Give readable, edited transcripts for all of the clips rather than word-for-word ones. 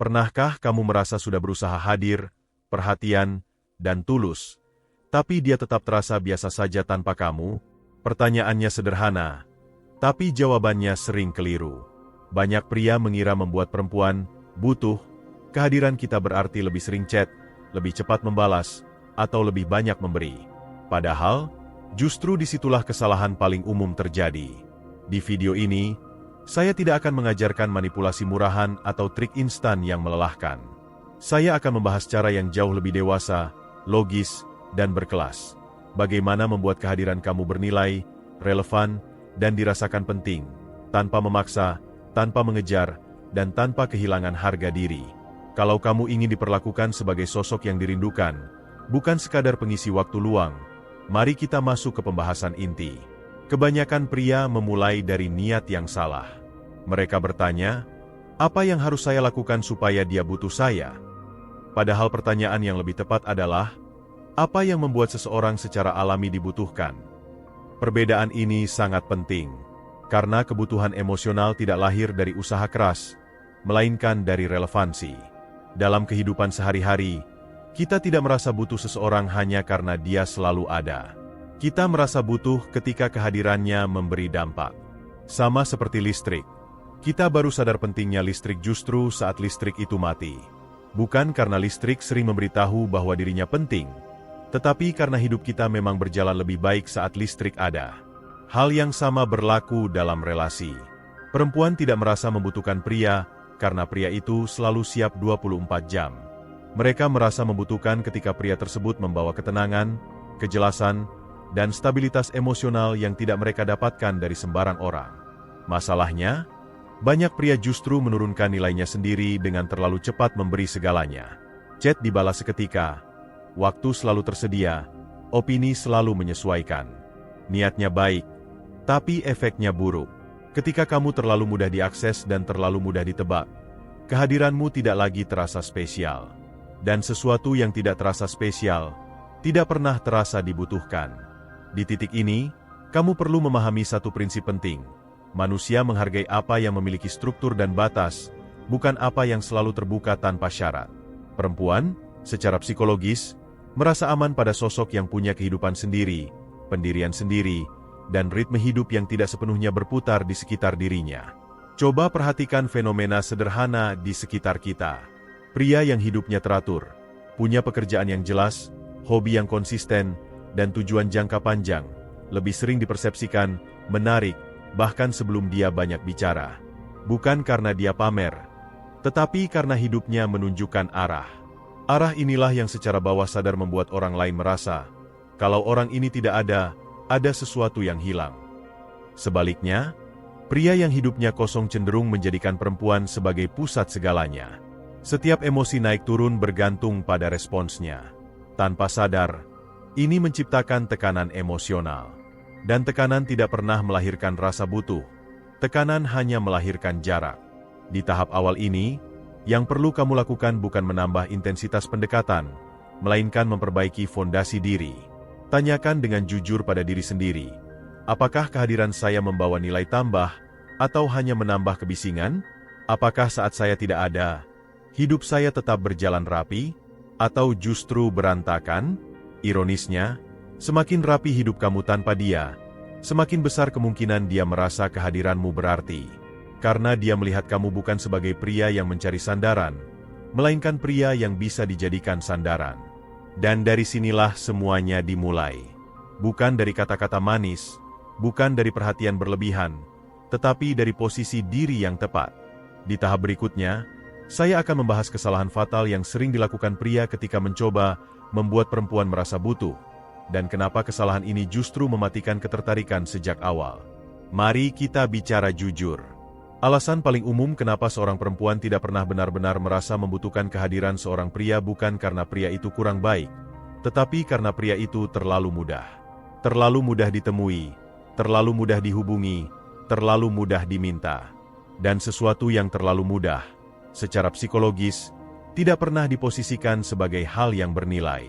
Pernahkah kamu merasa sudah berusaha hadir, perhatian, dan tulus, tapi dia tetap terasa biasa saja tanpa kamu? Pertanyaannya sederhana, tapi jawabannya sering keliru. Banyak pria mengira membuat perempuan butuh kehadiran kita berarti lebih sering chat, lebih cepat membalas, atau lebih banyak memberi. Padahal, justru disitulah kesalahan paling umum terjadi. Di video ini, saya tidak akan mengajarkan manipulasi murahan atau trik instan yang melelahkan. Saya akan membahas cara yang jauh lebih dewasa, logis, dan berkelas. Bagaimana membuat kehadiran kamu bernilai, relevan, dan dirasakan penting, tanpa memaksa, tanpa mengejar, dan tanpa kehilangan harga diri. Kalau kamu ingin diperlakukan sebagai sosok yang dirindukan, bukan sekadar pengisi waktu luang, mari kita masuk ke pembahasan inti. Kebanyakan pria memulai dari niat yang salah. Mereka bertanya, apa yang harus saya lakukan supaya dia butuh saya? Padahal pertanyaan yang lebih tepat adalah, apa yang membuat seseorang secara alami dibutuhkan? Perbedaan ini sangat penting, karena kebutuhan emosional tidak lahir dari usaha keras, melainkan dari relevansi. Dalam kehidupan sehari-hari, kita tidak merasa butuh seseorang hanya karena dia selalu ada. Kita merasa butuh ketika kehadirannya memberi dampak. Sama seperti listrik. Kita baru sadar pentingnya listrik justru saat listrik itu mati. Bukan karena listrik sering memberitahu bahwa dirinya penting, tetapi karena hidup kita memang berjalan lebih baik saat listrik ada. Hal yang sama berlaku dalam relasi. Perempuan tidak merasa membutuhkan pria, karena pria itu selalu siap 24 jam. Mereka merasa membutuhkan ketika pria tersebut membawa ketenangan, kejelasan, dan stabilitas emosional yang tidak mereka dapatkan dari sembarang orang. Masalahnya, banyak pria justru menurunkan nilainya sendiri dengan terlalu cepat memberi segalanya. Chat dibalas seketika, waktu selalu tersedia, opini selalu menyesuaikan. Niatnya baik, tapi efeknya buruk. Ketika kamu terlalu mudah diakses dan terlalu mudah ditebak, kehadiranmu tidak lagi terasa spesial. Dan sesuatu yang tidak terasa spesial, tidak pernah terasa dibutuhkan. Di titik ini, kamu perlu memahami satu prinsip penting. Manusia menghargai apa yang memiliki struktur dan batas, bukan apa yang selalu terbuka tanpa syarat. Perempuan, secara psikologis, merasa aman pada sosok yang punya kehidupan sendiri, pendirian sendiri, dan ritme hidup yang tidak sepenuhnya berputar di sekitar dirinya. Coba perhatikan fenomena sederhana di sekitar kita. Pria yang hidupnya teratur, punya pekerjaan yang jelas, hobi yang konsisten, dan tujuan jangka panjang, lebih sering dipersepsikan menarik, bahkan sebelum dia banyak bicara. Bukan karena dia pamer, tetapi karena hidupnya menunjukkan arah. Arah inilah yang secara bawah sadar membuat orang lain merasa, kalau orang ini tidak ada sesuatu yang hilang. Sebaliknya, pria yang hidupnya kosong cenderung menjadikan perempuan sebagai pusat segalanya. Setiap emosi naik turun bergantung pada responsnya. Tanpa sadar, ini menciptakan tekanan emosional. Dan tekanan tidak pernah melahirkan rasa butuh. Tekanan hanya melahirkan jarak. Di tahap awal ini, yang perlu kamu lakukan bukan menambah intensitas pendekatan, melainkan memperbaiki fondasi diri. Tanyakan dengan jujur pada diri sendiri, apakah kehadiran saya membawa nilai tambah, atau hanya menambah kebisingan? Apakah saat saya tidak ada, hidup saya tetap berjalan rapi, atau justru berantakan? Ironisnya, semakin rapi hidup kamu tanpa dia, semakin besar kemungkinan dia merasa kehadiranmu berarti. Karena dia melihat kamu bukan sebagai pria yang mencari sandaran, melainkan pria yang bisa dijadikan sandaran. Dan dari sinilah semuanya dimulai. Bukan dari kata-kata manis, bukan dari perhatian berlebihan, tetapi dari posisi diri yang tepat. Di tahap berikutnya, saya akan membahas kesalahan fatal yang sering dilakukan pria ketika mencoba membuat perempuan merasa butuh, dan kenapa kesalahan ini justru mematikan ketertarikan sejak awal. Mari kita bicara jujur. Alasan paling umum kenapa seorang perempuan tidak pernah benar-benar merasa membutuhkan kehadiran seorang pria bukan karena pria itu kurang baik, tetapi karena pria itu terlalu mudah. Terlalu mudah ditemui, terlalu mudah dihubungi, terlalu mudah diminta. Dan sesuatu yang terlalu mudah, secara psikologis, tidak pernah diposisikan sebagai hal yang bernilai.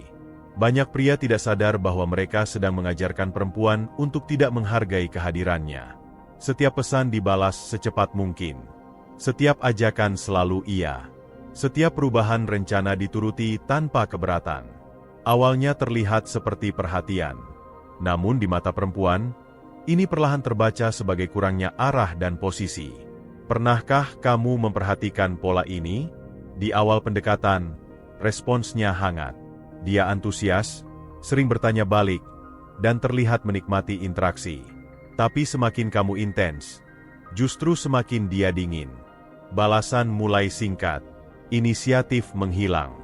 Banyak pria tidak sadar bahwa mereka sedang mengajarkan perempuan untuk tidak menghargai kehadirannya. Setiap pesan dibalas secepat mungkin. Setiap ajakan selalu iya. Setiap perubahan rencana dituruti tanpa keberatan. Awalnya terlihat seperti perhatian. Namun di mata perempuan, ini perlahan terbaca sebagai kurangnya arah dan posisi. Pernahkah kamu memperhatikan pola ini? Di awal pendekatan, responsnya hangat. Dia antusias, sering bertanya balik, dan terlihat menikmati interaksi. Tapi semakin kamu intens, justru semakin dia dingin. Balasan mulai singkat, inisiatif menghilang.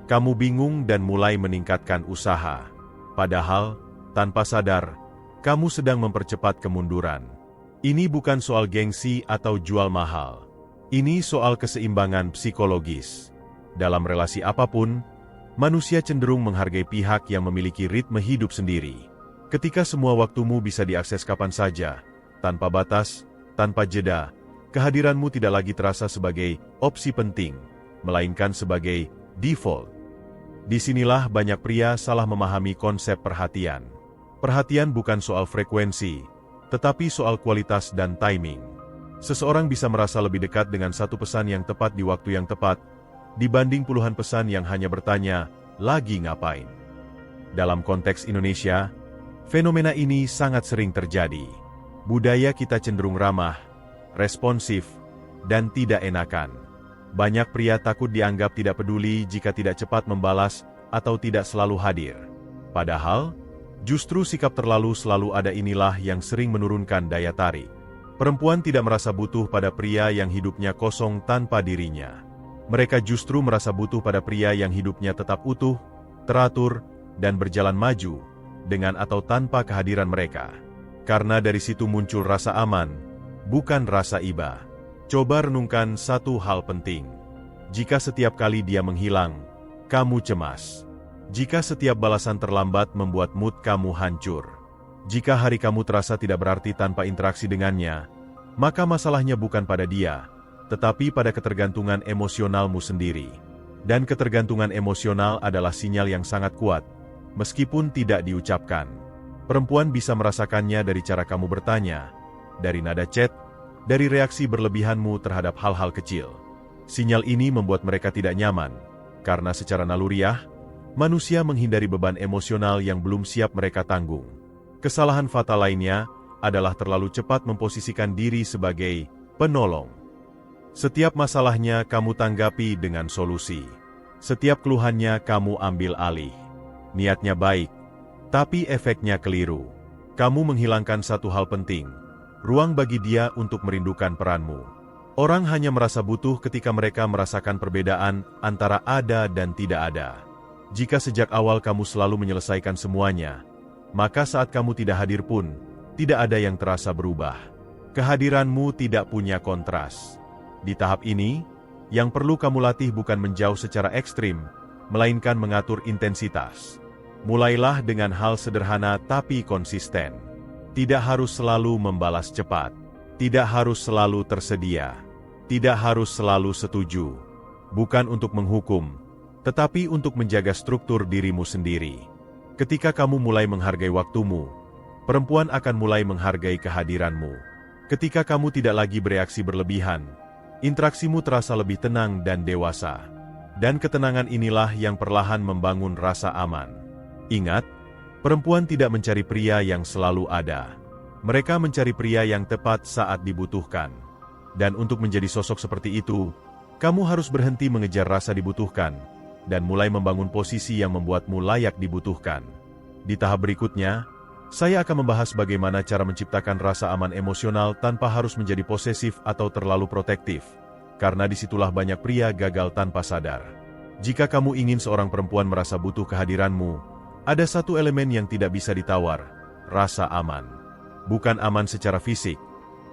Kamu bingung dan mulai meningkatkan usaha. Padahal, tanpa sadar, kamu sedang mempercepat kemunduran. Ini bukan soal gengsi atau jual mahal. Ini soal keseimbangan psikologis. Dalam relasi apapun, manusia cenderung menghargai pihak yang memiliki ritme hidup sendiri. Ketika semua waktumu bisa diakses kapan saja, tanpa batas, tanpa jeda, kehadiranmu tidak lagi terasa sebagai opsi penting, melainkan sebagai default. Disinilah banyak pria salah memahami konsep perhatian. Perhatian bukan soal frekuensi, tetapi soal kualitas dan timing. Seseorang bisa merasa lebih dekat dengan satu pesan yang tepat di waktu yang tepat, dibanding puluhan pesan yang hanya bertanya, "Lagi ngapain?" Dalam konteks Indonesia, fenomena ini sangat sering terjadi. Budaya kita cenderung ramah, responsif, dan tidak enakan. Banyak pria takut dianggap tidak peduli jika tidak cepat membalas atau tidak selalu hadir. Padahal, justru sikap terlalu selalu ada inilah yang sering menurunkan daya tarik. Perempuan tidak merasa butuh pada pria yang hidupnya kosong tanpa dirinya. Mereka justru merasa butuh pada pria yang hidupnya tetap utuh, teratur, dan berjalan maju, dengan atau tanpa kehadiran mereka. Karena dari situ muncul rasa aman, bukan rasa iba. Coba renungkan satu hal penting. Jika setiap kali dia menghilang, kamu cemas. Jika setiap balasan terlambat membuat mood kamu hancur. Jika hari kamu terasa tidak berarti tanpa interaksi dengannya, maka masalahnya bukan pada dia, tetapi pada ketergantungan emosionalmu sendiri. Dan ketergantungan emosional adalah sinyal yang sangat kuat, meskipun tidak diucapkan. Perempuan bisa merasakannya dari cara kamu bertanya, dari nada chat, dari reaksi berlebihanmu terhadap hal-hal kecil. Sinyal ini membuat mereka tidak nyaman, karena secara naluriah, manusia menghindari beban emosional yang belum siap mereka tanggung. Kesalahan fatal lainnya adalah terlalu cepat memposisikan diri sebagai penolong. Setiap masalahnya kamu tanggapi dengan solusi. Setiap keluhannya kamu ambil alih. Niatnya baik, tapi efeknya keliru. Kamu menghilangkan satu hal penting, ruang bagi dia untuk merindukan peranmu. Orang hanya merasa butuh ketika mereka merasakan perbedaan antara ada dan tidak ada. Jika sejak awal kamu selalu menyelesaikan semuanya, maka saat kamu tidak hadir pun, tidak ada yang terasa berubah. Kehadiranmu tidak punya kontras. Di tahap ini, yang perlu kamu latih bukan menjauh secara ekstrim, melainkan mengatur intensitas. Mulailah dengan hal sederhana tapi konsisten. Tidak harus selalu membalas cepat. Tidak harus selalu tersedia. Tidak harus selalu setuju. Bukan untuk menghukum, tetapi untuk menjaga struktur dirimu sendiri. Ketika kamu mulai menghargai waktumu, perempuan akan mulai menghargai kehadiranmu. Ketika kamu tidak lagi bereaksi berlebihan, interaksimu terasa lebih tenang dan dewasa. Dan ketenangan inilah yang perlahan membangun rasa aman. Ingat, perempuan tidak mencari pria yang selalu ada. Mereka mencari pria yang tepat saat dibutuhkan. Dan untuk menjadi sosok seperti itu, kamu harus berhenti mengejar rasa dibutuhkan, dan mulai membangun posisi yang membuatmu layak dibutuhkan. Di tahap berikutnya, saya akan membahas bagaimana cara menciptakan rasa aman emosional tanpa harus menjadi posesif atau terlalu protektif, karena disitulah banyak pria gagal tanpa sadar. Jika kamu ingin seorang perempuan merasa butuh kehadiranmu, ada satu elemen yang tidak bisa ditawar, rasa aman. Bukan aman secara fisik,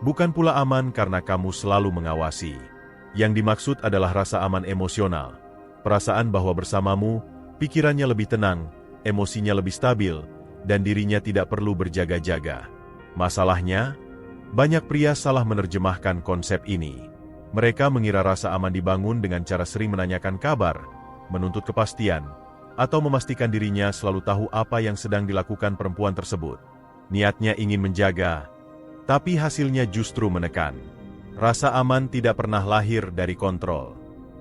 bukan pula aman karena kamu selalu mengawasi. Yang dimaksud adalah rasa aman emosional. Perasaan bahwa bersamamu, pikirannya lebih tenang, emosinya lebih stabil, dan dirinya tidak perlu berjaga-jaga. Masalahnya, banyak pria salah menerjemahkan konsep ini. Mereka mengira rasa aman dibangun dengan cara sering menanyakan kabar, menuntut kepastian, atau memastikan dirinya selalu tahu apa yang sedang dilakukan perempuan tersebut. Niatnya ingin menjaga, tapi hasilnya justru menekan. Rasa aman tidak pernah lahir dari kontrol.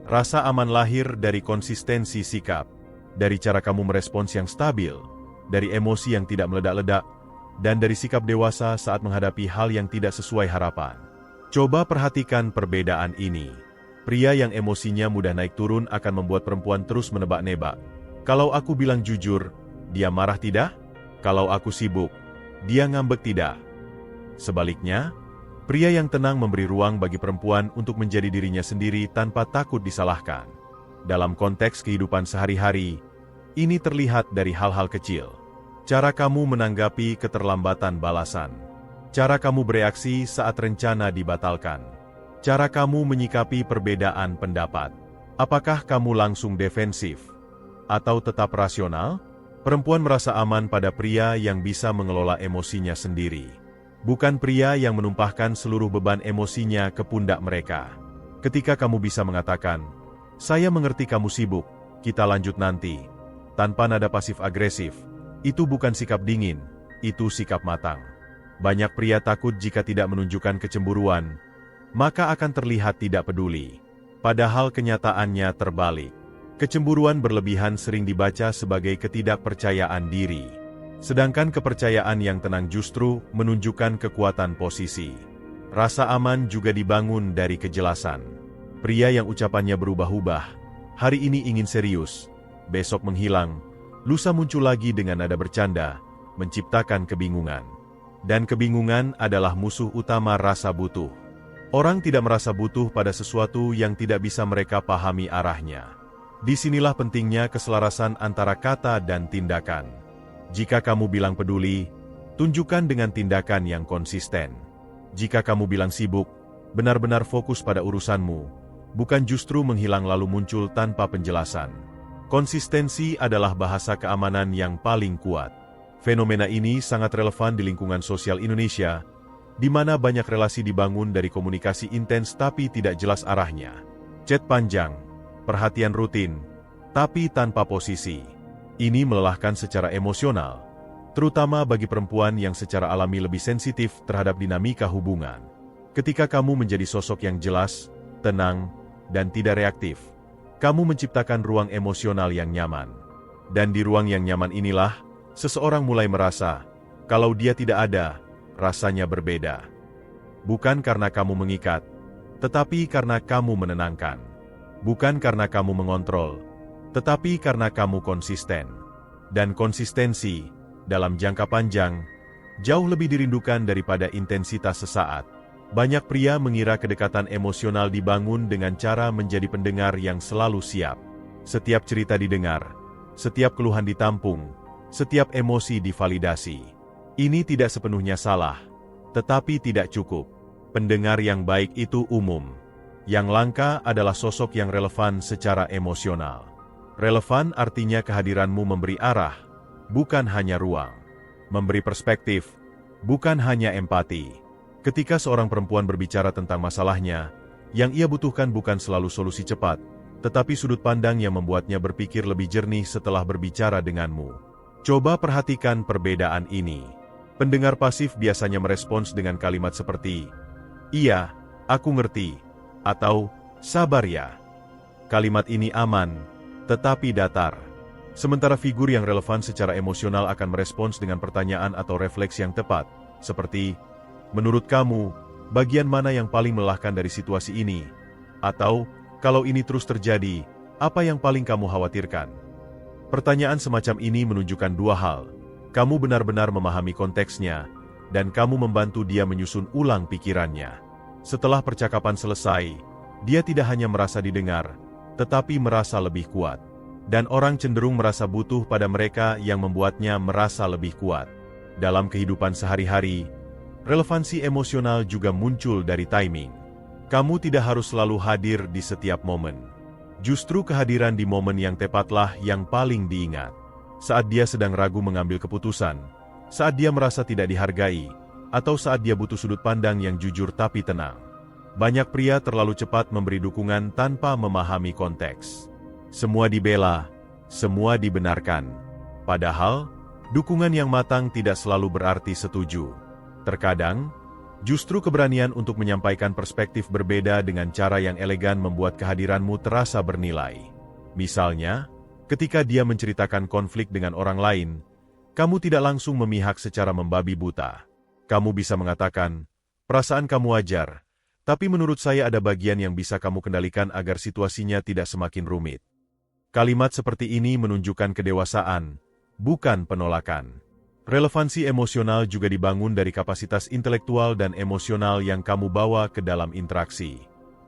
Rasa aman lahir dari konsistensi sikap, dari cara kamu merespons yang stabil, dari emosi yang tidak meledak-ledak, dan dari sikap dewasa saat menghadapi hal yang tidak sesuai harapan. Coba perhatikan perbedaan ini. Pria yang emosinya mudah naik turun akan membuat perempuan terus menebak-nebak. Kalau aku bilang jujur, dia marah tidak? Kalau aku sibuk, dia ngambek tidak? Sebaliknya, pria yang tenang memberi ruang bagi perempuan untuk menjadi dirinya sendiri tanpa takut disalahkan. Dalam konteks kehidupan sehari-hari, ini terlihat dari hal-hal kecil. Cara kamu menanggapi keterlambatan balasan. Cara kamu bereaksi saat rencana dibatalkan. Cara kamu menyikapi perbedaan pendapat. Apakah kamu langsung defensif? Atau tetap rasional? Perempuan merasa aman pada pria yang bisa mengelola emosinya sendiri. Bukan pria yang menumpahkan seluruh beban emosinya ke pundak mereka. Ketika kamu bisa mengatakan, "Saya mengerti kamu sibuk, kita lanjut nanti," tanpa nada pasif-agresif, itu bukan sikap dingin, itu sikap matang. Banyak pria takut jika tidak menunjukkan kecemburuan, maka akan terlihat tidak peduli. Padahal kenyataannya terbalik. Kecemburuan berlebihan sering dibaca sebagai ketidakpercayaan diri. Sedangkan kepercayaan yang tenang justru menunjukkan kekuatan posisi. Rasa aman juga dibangun dari kejelasan. Pria yang ucapannya berubah-ubah, hari ini ingin serius, besok menghilang, lusa muncul lagi dengan nada bercanda, menciptakan kebingungan. Dan kebingungan adalah musuh utama rasa butuh. Orang tidak merasa butuh pada sesuatu yang tidak bisa mereka pahami arahnya. Disinilah pentingnya keselarasan antara kata dan tindakan. Jika kamu bilang peduli, tunjukkan dengan tindakan yang konsisten. Jika kamu bilang sibuk, benar-benar fokus pada urusanmu, bukan justru menghilang lalu muncul tanpa penjelasan. Konsistensi adalah bahasa keamanan yang paling kuat. Fenomena ini sangat relevan di lingkungan sosial Indonesia, di mana banyak relasi dibangun dari komunikasi intens tapi tidak jelas arahnya. Chat panjang, perhatian rutin, tapi tanpa posisi. Ini melelahkan secara emosional, terutama bagi perempuan yang secara alami lebih sensitif terhadap dinamika hubungan. Ketika kamu menjadi sosok yang jelas, tenang, dan tidak reaktif, kamu menciptakan ruang emosional yang nyaman. Dan di ruang yang nyaman inilah, seseorang mulai merasa, kalau dia tidak ada, rasanya berbeda. Bukan karena kamu mengikat, tetapi karena kamu menenangkan. Bukan karena kamu mengontrol, tetapi karena kamu konsisten. Dan konsistensi, dalam jangka panjang, jauh lebih dirindukan daripada intensitas sesaat. Banyak pria mengira kedekatan emosional dibangun dengan cara menjadi pendengar yang selalu siap. Setiap cerita didengar, setiap keluhan ditampung, setiap emosi divalidasi. Ini tidak sepenuhnya salah, tetapi tidak cukup. Pendengar yang baik itu umum. Yang langka adalah sosok yang relevan secara emosional. Relevan artinya kehadiranmu memberi arah, bukan hanya ruang. Memberi perspektif, bukan hanya empati. Ketika seorang perempuan berbicara tentang masalahnya, yang ia butuhkan bukan selalu solusi cepat, tetapi sudut pandang yang membuatnya berpikir lebih jernih setelah berbicara denganmu. Coba perhatikan perbedaan ini. Pendengar pasif biasanya merespons dengan kalimat seperti, "Iya, aku ngerti," atau "Sabar ya." Kalimat ini aman, tetapi datar. Sementara figur yang relevan secara emosional akan merespons dengan pertanyaan atau refleks yang tepat, seperti, "Menurut kamu, bagian mana yang paling melelahkan dari situasi ini?" Atau, "Kalau ini terus terjadi, apa yang paling kamu khawatirkan?" Pertanyaan semacam ini menunjukkan dua hal. Kamu benar-benar memahami konteksnya, dan kamu membantu dia menyusun ulang pikirannya. Setelah percakapan selesai, dia tidak hanya merasa didengar, tetapi merasa lebih kuat. Dan orang cenderung merasa butuh pada mereka yang membuatnya merasa lebih kuat. Dalam kehidupan sehari-hari, relevansi emosional juga muncul dari timing. Kamu tidak harus selalu hadir di setiap momen. Justru kehadiran di momen yang tepatlah yang paling diingat. Saat dia sedang ragu mengambil keputusan, saat dia merasa tidak dihargai, atau saat dia butuh sudut pandang yang jujur tapi tenang. Banyak pria terlalu cepat memberi dukungan tanpa memahami konteks. Semua dibela, semua dibenarkan. Padahal, dukungan yang matang tidak selalu berarti setuju. Terkadang, Justru keberanian untuk menyampaikan perspektif berbeda dengan cara yang elegan membuat kehadiranmu terasa bernilai. Misalnya, ketika dia menceritakan konflik dengan orang lain, kamu tidak langsung memihak secara membabi buta. Kamu bisa mengatakan, perasaan kamu wajar, tapi menurut saya ada bagian yang bisa kamu kendalikan agar situasinya tidak semakin rumit. Kalimat seperti ini menunjukkan kedewasaan, bukan penolakan. Relevansi emosional juga dibangun dari kapasitas intelektual dan emosional yang kamu bawa ke dalam interaksi.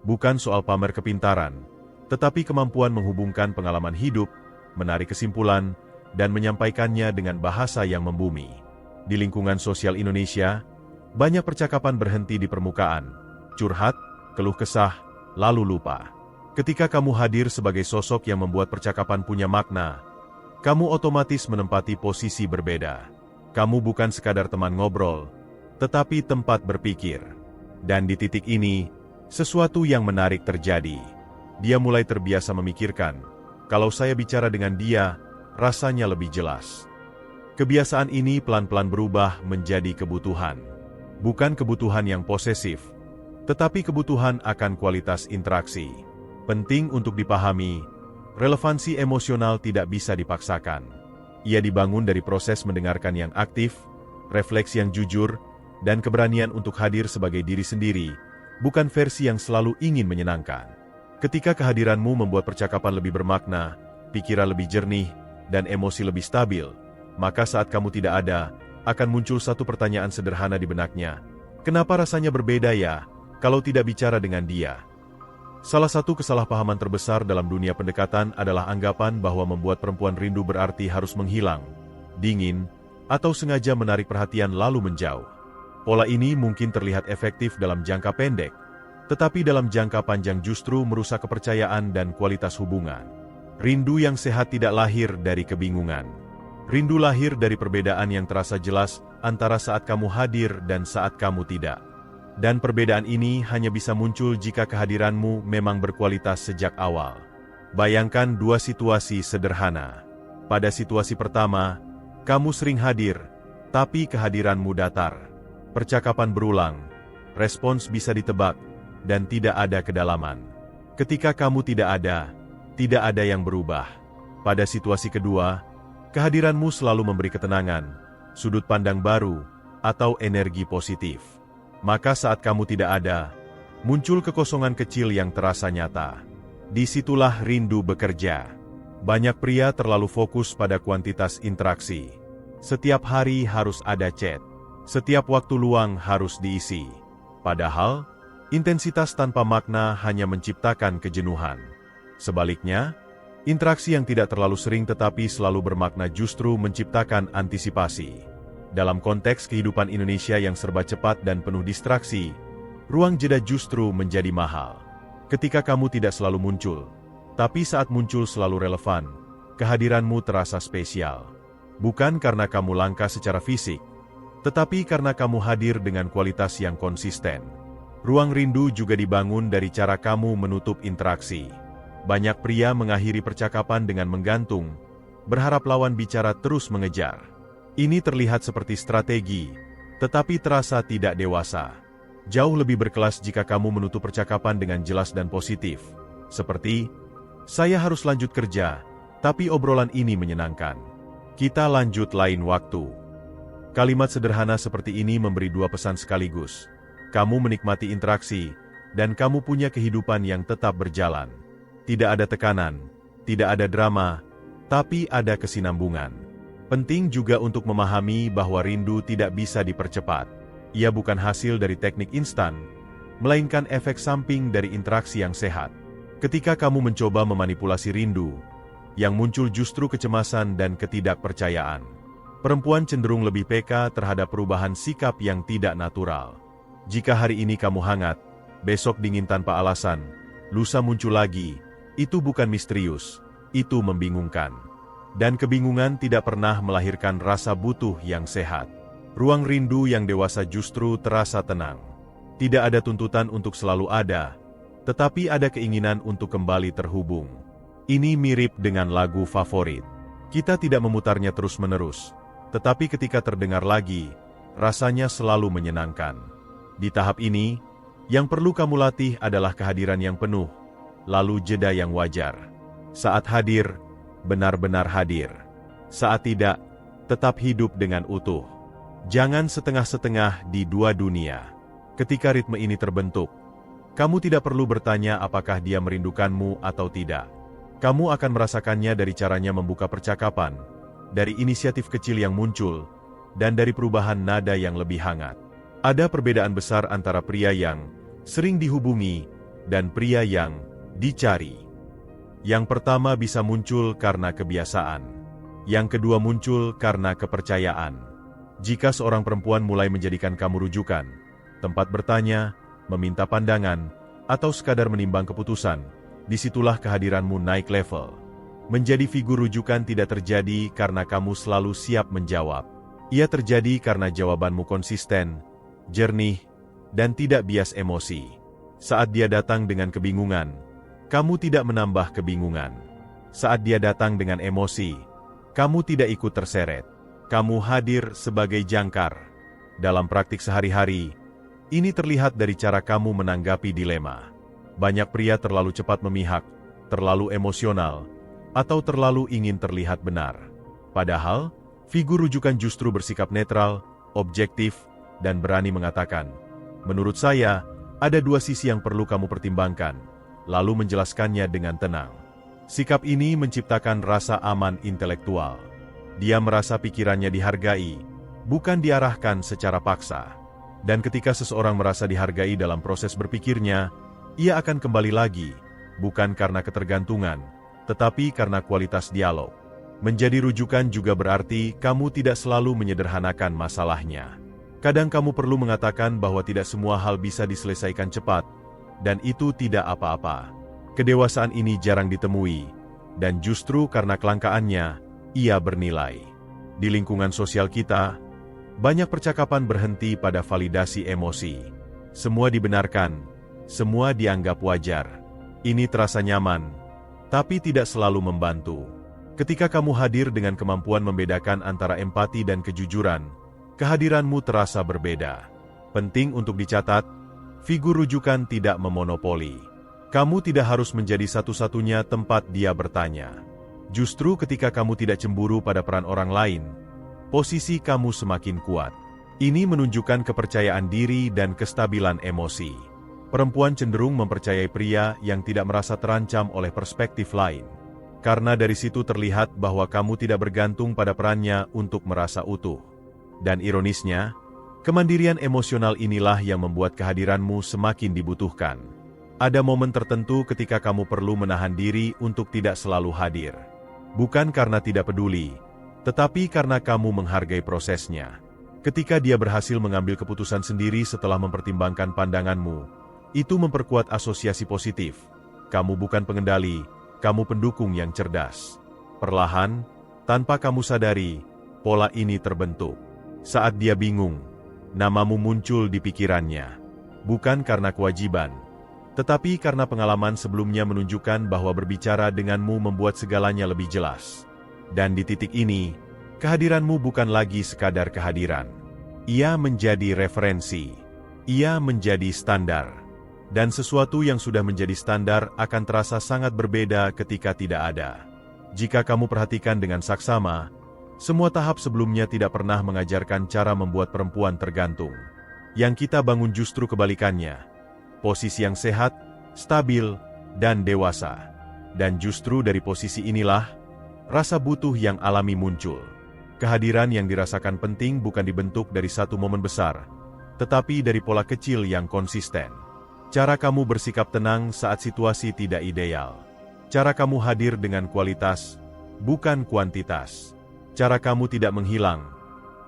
Bukan soal pamer kepintaran, tetapi kemampuan menghubungkan pengalaman hidup, menarik kesimpulan, dan menyampaikannya dengan bahasa yang membumi. Di lingkungan sosial Indonesia, banyak percakapan berhenti di permukaan, curhat, keluh kesah, lalu lupa. Ketika kamu hadir sebagai sosok yang membuat percakapan punya makna, kamu otomatis menempati posisi berbeda. Kamu bukan sekadar teman ngobrol, tetapi tempat berpikir. Dan di titik ini, sesuatu yang menarik terjadi. Dia mulai terbiasa memikirkan, kalau saya bicara dengan dia, rasanya lebih jelas. Kebiasaan ini pelan-pelan berubah menjadi kebutuhan. Bukan kebutuhan yang posesif, tetapi kebutuhan akan kualitas interaksi. Penting untuk dipahami, relevansi emosional tidak bisa dipaksakan. Ia dibangun dari proses mendengarkan yang aktif, refleksi yang jujur, dan keberanian untuk hadir sebagai diri sendiri, bukan versi yang selalu ingin menyenangkan. Ketika kehadiranmu membuat percakapan lebih bermakna, pikiran lebih jernih, dan emosi lebih stabil, maka saat kamu tidak ada, akan muncul satu pertanyaan sederhana di benaknya. Kenapa rasanya berbeda ya, kalau tidak bicara dengan dia? Salah satu kesalahpahaman terbesar dalam dunia pendekatan adalah anggapan bahwa membuat perempuan rindu berarti harus menghilang, dingin, atau sengaja menarik perhatian lalu menjauh. Pola ini mungkin terlihat efektif dalam jangka pendek, tetapi dalam jangka panjang justru merusak kepercayaan dan kualitas hubungan. Rindu yang sehat tidak lahir dari kebingungan. Rindu lahir dari perbedaan yang terasa jelas antara saat kamu hadir dan saat kamu tidak. Dan perbedaan ini hanya bisa muncul jika kehadiranmu memang berkualitas sejak awal. Bayangkan dua situasi sederhana. Pada situasi pertama, kamu sering hadir, tapi kehadiranmu datar. Percakapan berulang, respons bisa ditebak, dan tidak ada kedalaman. Ketika kamu tidak ada yang berubah. Pada situasi kedua, kehadiranmu selalu memberi ketenangan, sudut pandang baru, atau energi positif. Maka saat kamu tidak ada, muncul kekosongan kecil yang terasa nyata. Disitulah rindu bekerja. Banyak pria terlalu fokus pada kuantitas interaksi. Setiap hari harus ada chat. Setiap waktu luang harus diisi. Padahal, intensitas tanpa makna hanya menciptakan kejenuhan. Sebaliknya, interaksi yang tidak terlalu sering tetapi selalu bermakna justru menciptakan antisipasi. Dalam konteks kehidupan Indonesia yang serba cepat dan penuh distraksi, ruang jeda justru menjadi mahal. Ketika kamu tidak selalu muncul, tapi saat muncul selalu relevan, kehadiranmu terasa spesial. Bukan karena kamu langka secara fisik, tetapi karena kamu hadir dengan kualitas yang konsisten. Ruang rindu juga dibangun dari cara kamu menutup interaksi. Banyak pria mengakhiri percakapan dengan menggantung, berharap lawan bicara terus mengejar. Ini terlihat seperti strategi, tetapi terasa tidak dewasa. Jauh lebih berkelas jika kamu menutup percakapan dengan jelas dan positif. Seperti, saya harus lanjut kerja, tapi obrolan ini menyenangkan. Kita lanjut lain waktu. Kalimat sederhana seperti ini memberi dua pesan sekaligus. Kamu menikmati interaksi, dan kamu punya kehidupan yang tetap berjalan. Tidak ada tekanan, tidak ada drama, tapi ada kesinambungan. Penting juga untuk memahami bahwa rindu tidak bisa dipercepat. Ia bukan hasil dari teknik instan, melainkan efek samping dari interaksi yang sehat. Ketika kamu mencoba memanipulasi rindu, yang muncul justru kecemasan dan ketidakpercayaan. Perempuan cenderung lebih peka terhadap perubahan sikap yang tidak natural. Jika hari ini kamu hangat, besok dingin tanpa alasan, lusa muncul lagi, itu bukan misterius, itu membingungkan. Dan kebingungan tidak pernah melahirkan rasa butuh yang sehat. Ruang rindu yang dewasa justru terasa tenang. Tidak ada tuntutan untuk selalu ada, tetapi ada keinginan untuk kembali terhubung. Ini mirip dengan lagu favorit. Kita tidak memutarnya terus-menerus, tetapi ketika terdengar lagi, rasanya selalu menyenangkan. Di tahap ini, yang perlu kamu latih adalah kehadiran yang penuh, lalu jeda yang wajar. Saat hadir, benar-benar hadir. Saat tidak, tetap hidup dengan utuh. Jangan setengah-setengah di dua dunia. Ketika ritme ini terbentuk, kamu tidak perlu bertanya apakah dia merindukanmu atau tidak. Kamu akan merasakannya dari caranya membuka percakapan, dari inisiatif kecil yang muncul, dan dari perubahan nada yang lebih hangat. Ada perbedaan besar antara pria yang sering dihubungi dan pria yang dicari. Yang pertama bisa muncul karena kebiasaan. Yang kedua muncul karena kepercayaan. Jika seorang perempuan mulai menjadikan kamu rujukan, tempat bertanya, meminta pandangan, atau sekadar menimbang keputusan, disitulah kehadiranmu naik level. Menjadi figur rujukan tidak terjadi karena kamu selalu siap menjawab. Ia terjadi karena jawabanmu konsisten, jernih, dan tidak bias emosi. Saat dia datang dengan kebingungan, kamu tidak menambah kebingungan. Saat dia datang dengan emosi, kamu tidak ikut terseret. Kamu hadir sebagai jangkar. Dalam praktik sehari-hari, ini terlihat dari cara kamu menanggapi dilema. Banyak pria terlalu cepat memihak, terlalu emosional, atau terlalu ingin terlihat benar. Padahal, figur rujukan justru bersikap netral, objektif, dan berani mengatakan, "Menurut saya, ada dua sisi yang perlu kamu pertimbangkan," lalu menjelaskannya dengan tenang. Sikap ini menciptakan rasa aman intelektual. Dia merasa pikirannya dihargai, bukan diarahkan secara paksa. Dan ketika seseorang merasa dihargai dalam proses berpikirnya, ia akan kembali lagi, bukan karena ketergantungan, tetapi karena kualitas dialog. Menjadi rujukan juga berarti kamu tidak selalu menyederhanakan masalahnya. Kadang kamu perlu mengatakan bahwa tidak semua hal bisa diselesaikan cepat, dan itu tidak apa-apa. Kedewasaan ini jarang ditemui, dan justru karena kelangkaannya, ia bernilai. Di lingkungan sosial kita, banyak percakapan berhenti pada validasi emosi. Semua dibenarkan, semua dianggap wajar. Ini terasa nyaman, tapi tidak selalu membantu. Ketika kamu hadir dengan kemampuan membedakan antara empati dan kejujuran, kehadiranmu terasa berbeda. Penting untuk dicatat, figur rujukan tidak memonopoli. Kamu tidak harus menjadi satu-satunya tempat dia bertanya. Justru ketika kamu tidak cemburu pada peran orang lain, posisi kamu semakin kuat. Ini menunjukkan kepercayaan diri dan kestabilan emosi. Perempuan cenderung mempercayai pria yang tidak merasa terancam oleh perspektif lain. Karena dari situ terlihat bahwa kamu tidak bergantung pada perannya untuk merasa utuh. Dan ironisnya, kemandirian emosional inilah yang membuat kehadiranmu semakin dibutuhkan. Ada momen tertentu ketika kamu perlu menahan diri untuk tidak selalu hadir. Bukan karena tidak peduli, tetapi karena kamu menghargai prosesnya. Ketika dia berhasil mengambil keputusan sendiri setelah mempertimbangkan pandanganmu, itu memperkuat asosiasi positif. Kamu bukan pengendali, kamu pendukung yang cerdas. Perlahan, tanpa kamu sadari, pola ini terbentuk. Saat dia bingung, namamu muncul di pikirannya. Bukan karena kewajiban, tetapi karena pengalaman sebelumnya menunjukkan bahwa berbicara denganmu membuat segalanya lebih jelas. Dan di titik ini, kehadiranmu bukan lagi sekadar kehadiran. Ia menjadi referensi. Ia menjadi standar. Dan sesuatu yang sudah menjadi standar akan terasa sangat berbeda ketika tidak ada. Jika kamu perhatikan dengan saksama, semua tahap sebelumnya tidak pernah mengajarkan cara membuat perempuan tergantung. Yang kita bangun justru kebalikannya. Posisi yang sehat, stabil, dan dewasa. Dan justru dari posisi inilah, rasa butuh yang alami muncul. Kehadiran yang dirasakan penting bukan dibentuk dari satu momen besar, tetapi dari pola kecil yang konsisten. Cara kamu bersikap tenang saat situasi tidak ideal. Cara kamu hadir dengan kualitas, bukan kuantitas. Cara kamu tidak menghilang,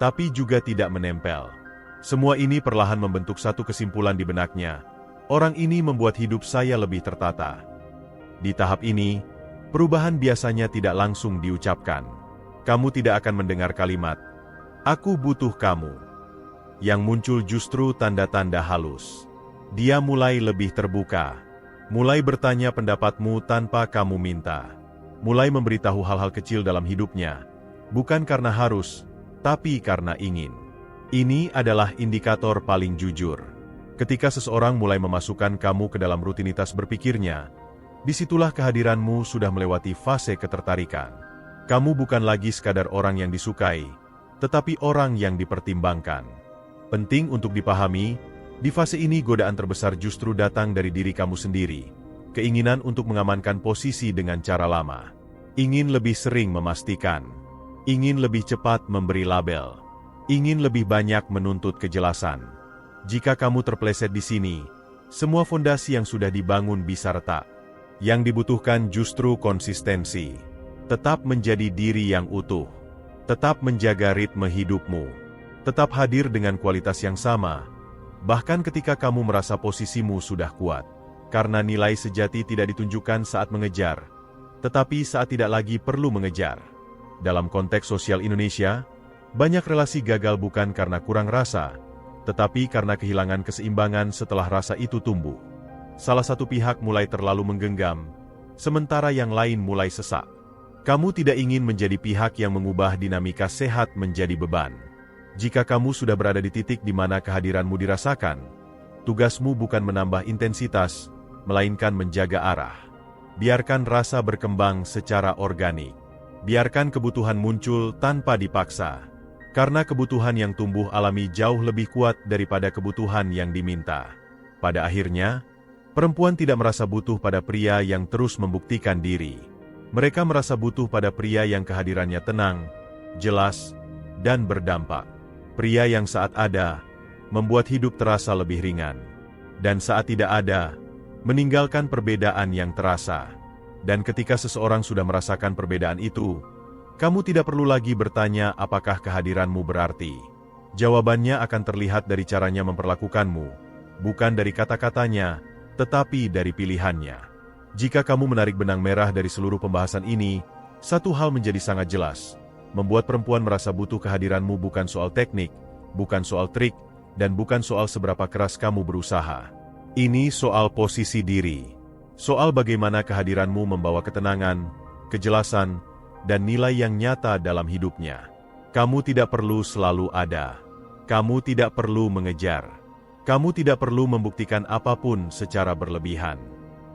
tapi juga tidak menempel. Semua ini perlahan membentuk satu kesimpulan di benaknya. Orang ini membuat hidup saya lebih tertata. Di tahap ini, perubahan biasanya tidak langsung diucapkan. Kamu tidak akan mendengar kalimat, "Aku butuh kamu." Yang muncul justru tanda-tanda halus. Dia mulai lebih terbuka, mulai bertanya pendapatmu tanpa kamu minta, mulai memberitahu hal-hal kecil dalam hidupnya, bukan karena harus, tapi karena ingin. Ini adalah indikator paling jujur. Ketika seseorang mulai memasukkan kamu ke dalam rutinitas berpikirnya, disitulah kehadiranmu sudah melewati fase ketertarikan. Kamu bukan lagi sekadar orang yang disukai, tetapi orang yang dipertimbangkan. Penting untuk dipahami, di fase ini godaan terbesar justru datang dari diri kamu sendiri. Keinginan untuk mengamankan posisi dengan cara lama. Ingin lebih sering memastikan. Ingin lebih cepat memberi label. Ingin lebih banyak menuntut kejelasan. Jika kamu terpeleset di sini, semua fondasi yang sudah dibangun bisa retak. Yang dibutuhkan justru konsistensi. Tetap menjadi diri yang utuh. Tetap menjaga ritme hidupmu. Tetap hadir dengan kualitas yang sama, bahkan ketika kamu merasa posisimu sudah kuat. Karena nilai sejati tidak ditunjukkan saat mengejar, tetapi saat tidak lagi perlu mengejar. Dalam konteks sosial Indonesia, banyak relasi gagal bukan karena kurang rasa, tetapi karena kehilangan keseimbangan setelah rasa itu tumbuh. Salah satu pihak mulai terlalu menggenggam, sementara yang lain mulai sesak. Kamu tidak ingin menjadi pihak yang mengubah dinamika sehat menjadi beban. Jika kamu sudah berada di titik di mana kehadiranmu dirasakan, tugasmu bukan menambah intensitas, melainkan menjaga arah. Biarkan rasa berkembang secara organik. Biarkan kebutuhan muncul tanpa dipaksa. Karena kebutuhan yang tumbuh alami jauh lebih kuat daripada kebutuhan yang diminta. Pada akhirnya, perempuan tidak merasa butuh pada pria yang terus membuktikan diri. Mereka merasa butuh pada pria yang kehadirannya tenang, jelas, dan berdampak. Pria yang saat ada, membuat hidup terasa lebih ringan. Dan saat tidak ada, meninggalkan perbedaan yang terasa. Dan ketika seseorang sudah merasakan perbedaan itu, kamu tidak perlu lagi bertanya apakah kehadiranmu berarti. Jawabannya akan terlihat dari caranya memperlakukanmu, bukan dari kata-katanya, tetapi dari pilihannya. Jika kamu menarik benang merah dari seluruh pembahasan ini, satu hal menjadi sangat jelas. Membuat perempuan merasa butuh kehadiranmu bukan soal teknik, bukan soal trik, dan bukan soal seberapa keras kamu berusaha. Ini soal posisi diri. Soal bagaimana kehadiranmu membawa ketenangan, kejelasan, dan nilai yang nyata dalam hidupnya. Kamu tidak perlu selalu ada. Kamu tidak perlu mengejar. Kamu tidak perlu membuktikan apapun secara berlebihan.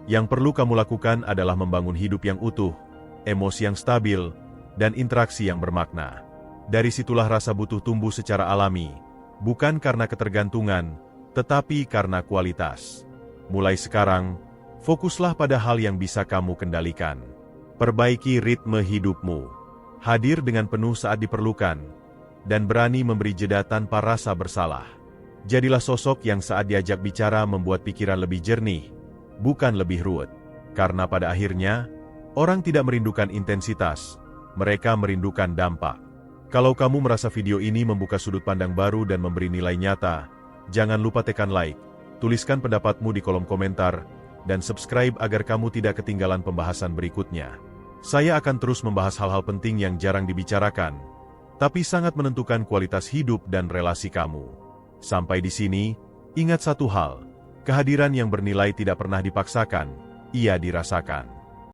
Yang perlu kamu lakukan adalah membangun hidup yang utuh, emosi yang stabil, dan interaksi yang bermakna. Dari situlah rasa butuh tumbuh secara alami, bukan karena ketergantungan, tetapi karena kualitas. Mulai sekarang, fokuslah pada hal yang bisa kamu kendalikan. Perbaiki ritme hidupmu. Hadir dengan penuh saat diperlukan, dan berani memberi jeda tanpa rasa bersalah. Jadilah sosok yang saat diajak bicara membuat pikiran lebih jernih, bukan lebih ruwet. Karena pada akhirnya, orang tidak merindukan intensitas, mereka merindukan dampak. Kalau kamu merasa video ini membuka sudut pandang baru dan memberi nilai nyata, jangan lupa tekan like, tuliskan pendapatmu di kolom komentar, dan subscribe agar kamu tidak ketinggalan pembahasan berikutnya. Saya akan terus membahas hal-hal penting yang jarang dibicarakan, tapi sangat menentukan kualitas hidup dan relasi kamu. Sampai di sini, ingat satu hal, kehadiran yang bernilai tidak pernah dipaksakan, ia dirasakan.